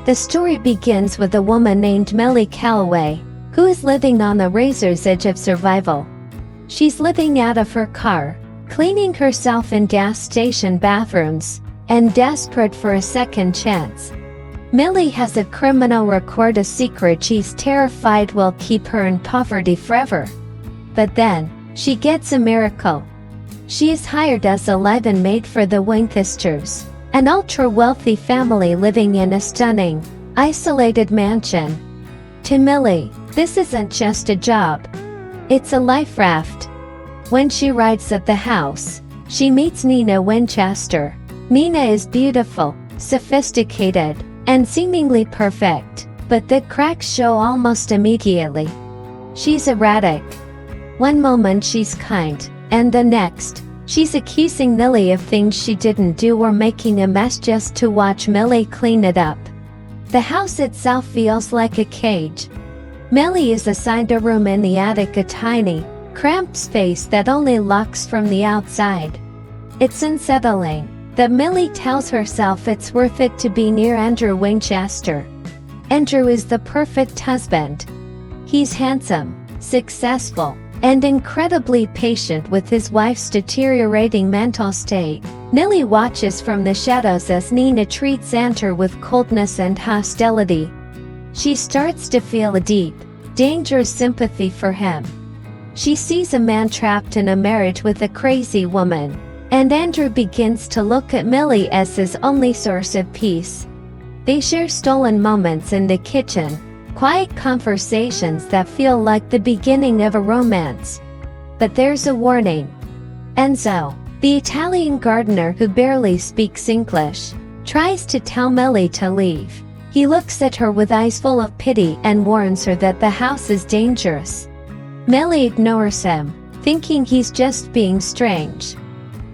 The story begins with a woman named Millie Calloway, who is living on the razor's edge of survival. She's living out of her car, cleaning herself in gas station bathrooms, and desperate for a second chance. Millie has a criminal record, a secret she's terrified will keep her in poverty forever. But then, she gets a miracle. She is hired as a live-in maid for the Winchesters, an ultra-wealthy family living in a stunning, isolated mansion. To Millie, this isn't just a job. It's a life raft. When she arrives at the house, she meets Nina Winchester. Nina is beautiful, sophisticated, and seemingly perfect, but the cracks show almost immediately. She's erratic. One moment she's kind, and the next, she's accusing Millie of things she didn't do or making a mess just to watch Millie clean it up. The house itself feels like a cage. Millie is assigned a room in the attic, a tiny, cramped space that only locks from the outside. It's unsettling that Millie tells herself it's worth it to be near Andrew Winchester. Andrew is the perfect husband. He's handsome, successful, and incredibly patient with his wife's deteriorating mental state. Millie watches from the shadows as Nina treats Andrew with coldness and hostility. She starts to feel a deep, dangerous sympathy for him. She sees a man trapped in a marriage with a crazy woman, and Andrew begins to look at Millie as his only source of peace. They share stolen moments in the kitchen, quiet conversations that feel like the beginning of a romance. But there's a warning. Enzo, the Italian gardener who barely speaks English, tries to tell Millie to leave. He looks at her with eyes full of pity and warns her that the house is dangerous. Millie ignores him, thinking he's just being strange.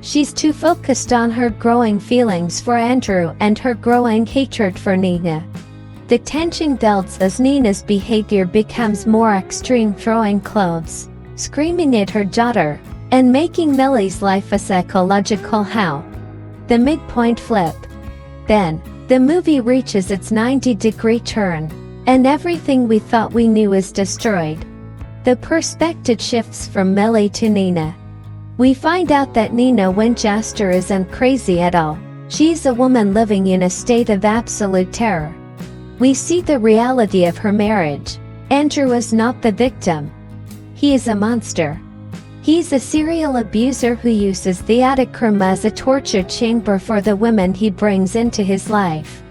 She's too focused on her growing feelings for Andrew and her growing hatred for Nina. The tension builds as Nina's behavior becomes more extreme, throwing clothes, screaming at her daughter, and making Millie's life a psychological hell. The midpoint flip. Then, the movie reaches its 90-degree turn, and everything we thought we knew is destroyed. The perspective shifts from Millie to Nina. We find out that Nina Winchester isn't crazy at all. She's a woman living in a state of absolute terror. We see the reality of her marriage. Andrew is not the victim. He is a monster. He's a serial abuser who uses the attic room as a torture chamber for the women he brings into his life.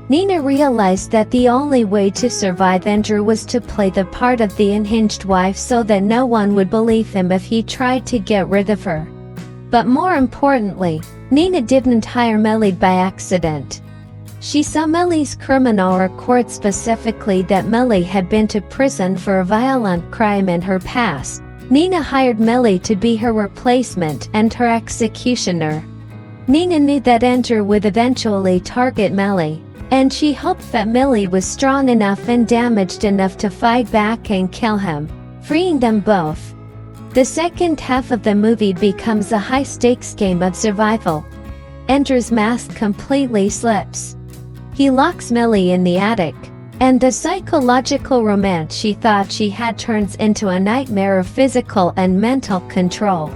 Nina realized that the only way to survive Andrew was to play the part of the unhinged wife so that no one would believe him if he tried to get rid of her. But more importantly, Nina didn't hire Millie by accident. She saw Millie's criminal record, specifically that Millie had been to prison for a violent crime in her past. Nina hired Millie to be her replacement and her executioner. Nina knew that Andrew would eventually target Millie, and she hoped that Millie was strong enough and damaged enough to fight back and kill him, freeing them both. The second half of the movie becomes a high-stakes game of survival. Andrew's mask completely slips. He locks Millie in the attic, and the psychological romance she thought she had turns into a nightmare of physical and mental control.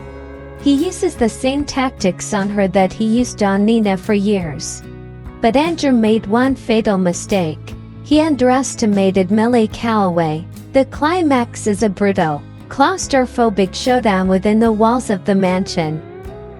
He uses the same tactics on her that he used on Nina for years. But Andrew made one fatal mistake. He underestimated Millie Calloway. The climax is a brutal, claustrophobic showdown within the walls of the mansion.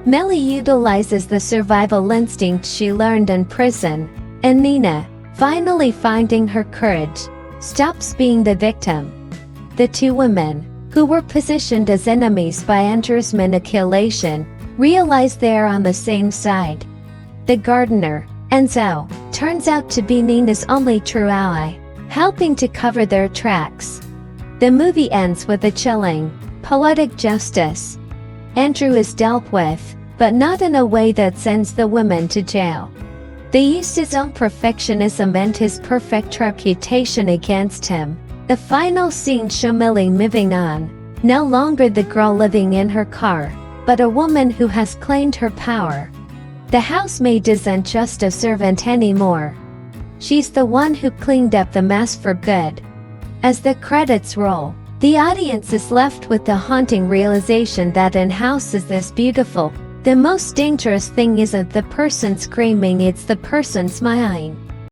Millie utilizes the survival instinct she learned in prison, and Nina, finally finding her courage, stops being the victim. The two women, who were positioned as enemies by Andrew's manipulation, realize they are on the same side. The gardener, Enzo, turns out to be Nina's only true ally, helping to cover their tracks. The movie ends with a chilling, poetic justice. Andrew is dealt with, but not in a way that sends the women to jail. They used his own perfectionism and his perfect reputation against him. The final scene shows Millie moving on, no longer the girl living in her car, but a woman who has claimed her power. The housemaid isn't just a servant anymore. She's the one who cleaned up the mess for good. As the credits roll, the audience is left with the haunting realization that in houses this beautiful, the most dangerous thing isn't the person screaming, it's the person smiling.